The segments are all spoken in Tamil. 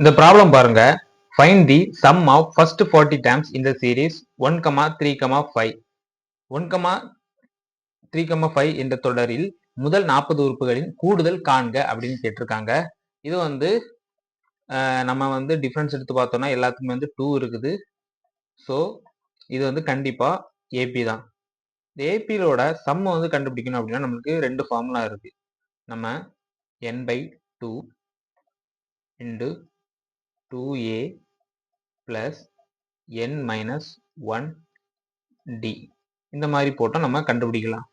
இந்த ப்ராப்ளம் பாருங்க. Find the sum of first 40 terms in the series 1,3,5. 1,3,5 என்ற தொடரில் முதல் 40 உறுப்புகளின் கூடுதல் காண்க அப்படின்னு கேட்டிருக்காங்க. இது வந்து நம்ம வந்து டிஃபரன்ஸ் எடுத்து பார்த்தோம்னா எல்லாத்துக்குமே வந்து 2 இருக்குது. ஸோ இது வந்து கண்டிப்பா ஏபி தான். இந்த ஏபியோட சம் வந்து கண்டுபிடிக்கணும் அப்படின்னா நம்மளுக்கு 2 ஃபார்முலா இருக்கு. நம்ம n/2 into 2a plus n-1d இந்த மாதிரி போட்டா நம்ம கண்டுபிடிக்கலாம்.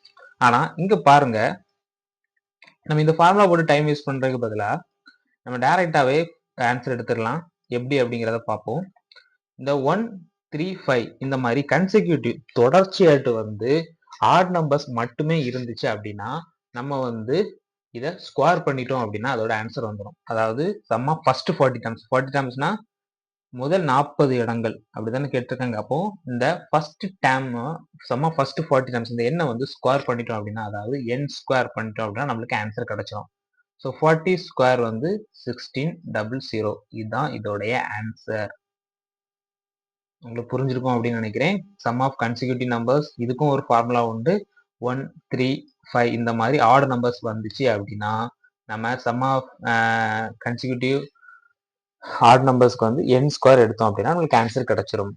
ஆனா இங்க பாருங்க, நம்ம இந்த ஃபார்முலா போட்டு டைம் வேஸ்ட் பண்றதுக்கு பதிலா நம்ம டைரக்டாவே ஆன்சர் எடுத்துடலாம். எப்படி அப்படிங்கிறத பார்ப்போம். இந்த 1, 3, 5 இந்த மாதிரி கன்செக்யூட்டிவ் தொடர்ச்சியாட்டு வந்து ஆட் நம்பர்ஸ் மட்டுமே இருந்துச்சு அப்படின்னா நம்ம வந்து இதை ஸ்கொயர் பண்ணிட்டோம் அப்படின்னா அதோட ஆன்சர் வந்துடும். அதாவது சம் ஆஃப் ஃபர்ஸ்ட் 40 டேர்ம்ஸ். 40 டேர்ம்ஸ்னா முதல் 40 இடங்கள் அப்படிதானே கேட்டிருக்காங்க. அப்போ இந்த first term sum of first 40 terms இந்த எண்ணை வந்து ஸ்கொயர் பண்ணிட்டோம் அப்படின்னா, அதாவது n ஸ்கொயர் பண்ணிட்டோம் அப்படின்னா நம்மளுக்கு ஆன்சர் கிடைச்சிடும். ஸோ 40 ஸ்கொயர் வந்து 1600. இதுதான் இதோடைய ஆன்சர். உங்களுக்கு புரிஞ்சிருக்கும் அப்படின்னு நினைக்கிறேன். சம் ஆஃப் கன்சிக்யூட்டிவ் நம்பர்ஸ் இதுக்கும் ஒரு ஃபார்முலா உண்டு. 1, 3, 5 இந்த மாதிரி ஆட் நம்பர்ஸ் வந்துச்சு அப்படின்னா நம்ம சம் ஆஃப் கன்சிக்யூட்டிவ் ஆட் நம்பர்ஸ்க்கு வந்து n ஸ்கொயர் எடுத்தோம் அப்படின்னா நம்மளுக்கு ஆன்சர் கிடைச்சிரும்.